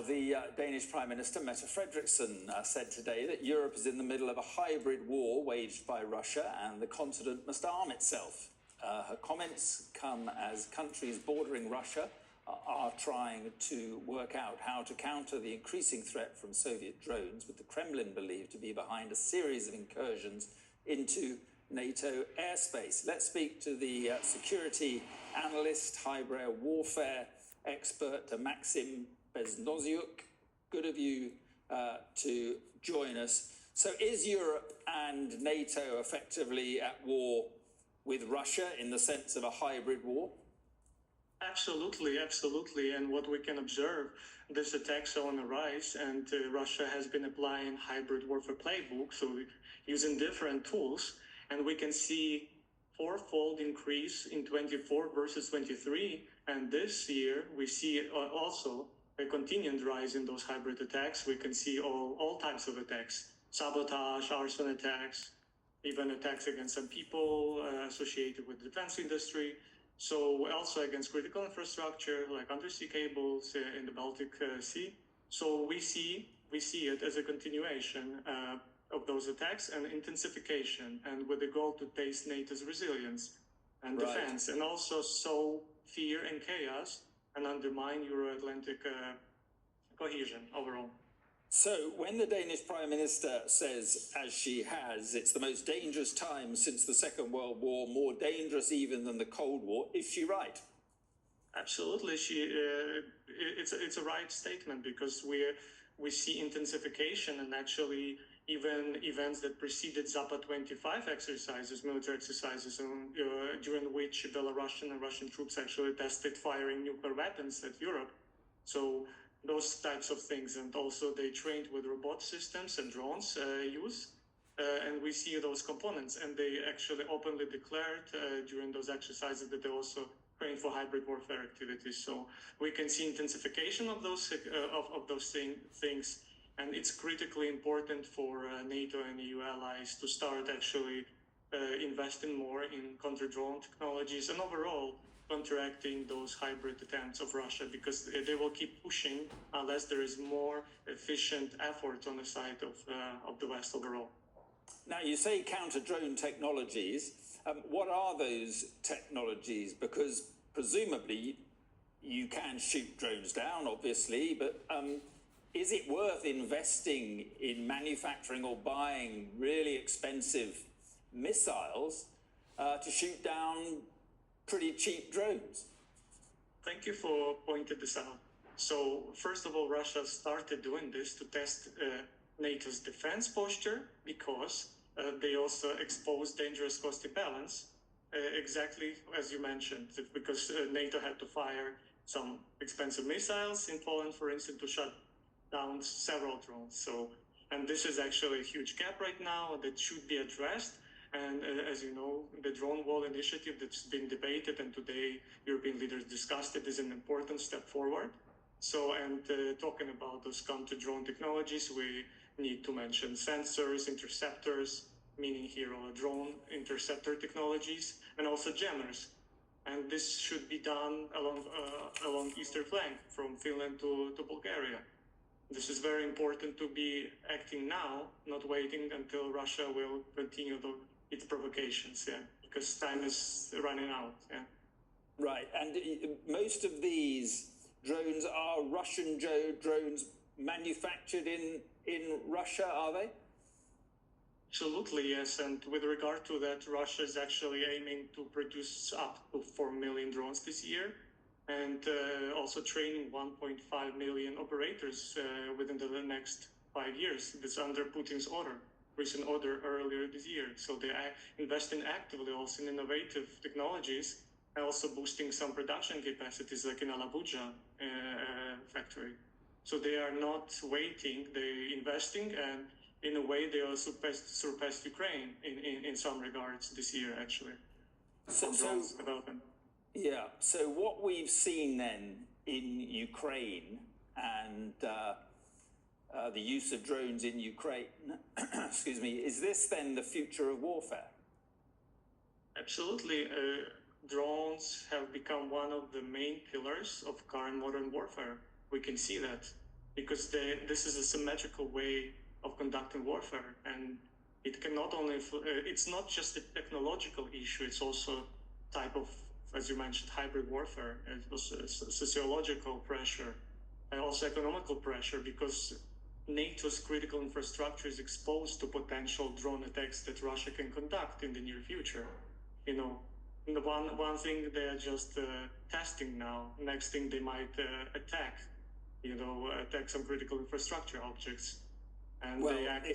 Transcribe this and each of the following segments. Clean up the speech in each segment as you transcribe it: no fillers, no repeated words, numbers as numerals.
Now, the Danish Prime Minister, Mette Frederiksen, said today that Europe is in the middle of a hybrid war waged by Russia and the continent must arm itself. Her comments come as countries bordering Russia are trying to work out how to counter the increasing threat from Soviet drones, with the Kremlin believed to be behind a series of incursions into NATO airspace. Let's speak to the security analyst, hybrid warfare expert, Maksym Beznosiuk. Good of you to join us. So is Europe and NATO effectively at war with Russia in the sense of a hybrid war? Absolutely, absolutely. And what we can observe, this attacks are on the rise, and Russia has been applying hybrid warfare playbook, so using different tools, and we can see fourfold increase in 24 versus 23. And this year, we see also a continued rise in those hybrid attacks. We can see all types of attacks, sabotage, arson attacks, even attacks against some people associated with the defense industry. So also against critical infrastructure like undersea cables in the Baltic Sea. So we see it as a continuation of those attacks and intensification, and with the goal to test NATO's resilience and defense, and also sow fear and chaos and undermine Euro-Atlantic cohesion overall. So when the Danish Prime Minister says, as she has, it's the most dangerous time since the Second World War, more dangerous even than the Cold War, is she right? Absolutely, it's a right statement, because we see intensification, and actually even events that preceded Zapad 25 exercises, military exercises, during which Belarusian and Russian troops actually tested firing nuclear weapons at Europe. So those types of things, and also they trained with robot systems and drones and we see those components, and they actually openly declared during those exercises that they also trained for hybrid warfare activities. So we can see intensification of those things, and it's critically important for NATO and EU allies to start actually investing more in counter-drone technologies and overall counteracting those hybrid attempts of Russia, because they will keep pushing unless there is more efficient effort on the side of the West overall. Now, you say counter-drone technologies. What are those technologies? Because presumably you can shoot drones down, obviously, but is it worth investing in manufacturing or buying really expensive missiles to shoot down pretty cheap drones? Thank you for pointing this out. So first of all, Russia started doing this to test NATO's defense posture, because they also exposed dangerous cost imbalance, exactly as you mentioned, because NATO had to fire some expensive missiles in Poland, for instance, to shut down several drones. So, and this is actually a huge gap right now that should be addressed. And as you know, the drone wall initiative that's been debated, and today European leaders discussed it, is an important step forward. So, and talking about those counter-drone technologies, we need to mention sensors, interceptors, meaning here drone interceptor technologies, and also jammers. And this should be done along eastern flank from Finland to Bulgaria. This is very important to be acting now, not waiting until Russia will continue its provocations, because time is running out. Right, and most of these drones are Russian drones manufactured in Russia, are they? Absolutely, yes. And with regard to that, Russia is actually aiming to produce up to 4 million drones this year, and also training 1.5 million operators within the next 5 years. This under Putin's recent order earlier this year. So they are investing actively also in innovative technologies, and also boosting some production capacities, like in Alabuja factory. So they are not waiting, they're investing, and in a way they also surpassed Ukraine in some regards this year, actually. So yeah, so what we've seen then in Ukraine and the use of drones in Ukraine, excuse me, is this then the future of warfare? Absolutely. Drones have become one of the main pillars of current modern warfare. We can see that. because this is a symmetrical way of conducting warfare, and it can not only, it's not just a technological issue, it's also a type of, as you mentioned, hybrid warfare. It was sociological pressure and also economical pressure, because NATO's critical infrastructure is exposed to potential drone attacks that Russia can conduct in the near future. You know, the one thing they're just testing now. Next thing they might attack, attack some critical infrastructure objects, and Well, they act.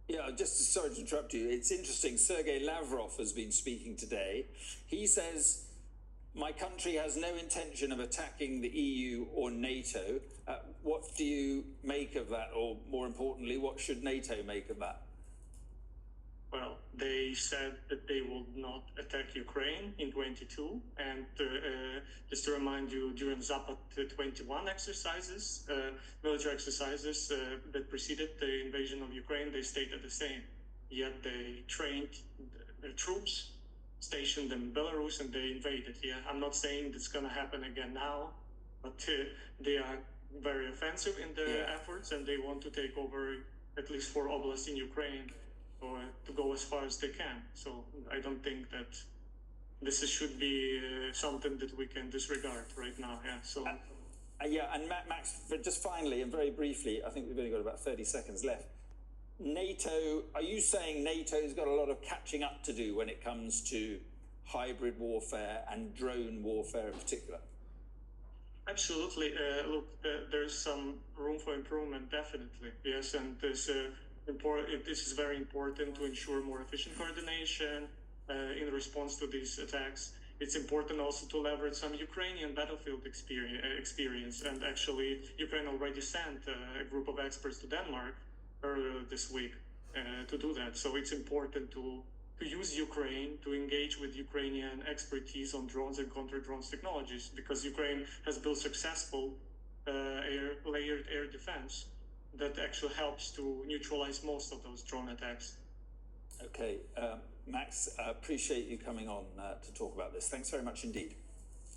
Yeah, just sorry to interrupt you. It's interesting. Sergei Lavrov has been speaking today. He says, my country has no intention of attacking the EU or NATO. What do you make of that? Or more importantly, what should NATO make of that? Well, they said that they will not attack Ukraine in 22. And just to remind you, during Zapad 21 exercises, military exercises that preceded the invasion of Ukraine, they stated the same. Yet they trained troops, stationed them in Belarus, and they invaded. Yeah, I'm not saying it's going to happen again now, but they are very offensive in their efforts, and they want to take over at least 4 oblasts in Ukraine, or to go as far as they can. So I don't think that this should be something that we can disregard right now. Yeah. So. And Max, just finally and very briefly, I think we've only got about 30 seconds left. NATO, are you saying NATO's got a lot of catching up to do when it comes to hybrid warfare and drone warfare in particular? Absolutely. Look, there's some room for improvement, definitely. Yes, and this is very important to ensure more efficient coordination in response to these attacks. It's important also to leverage some Ukrainian battlefield experience. And actually, Ukraine already sent a group of experts to Denmark earlier this week to do that. So it's important to use Ukraine to engage with Ukrainian expertise on drones and counter-drones technologies, because Ukraine has built successful layered air defense that actually helps to neutralize most of those drone attacks. Okay, Max, I appreciate you coming on to talk about this. Thanks very much indeed.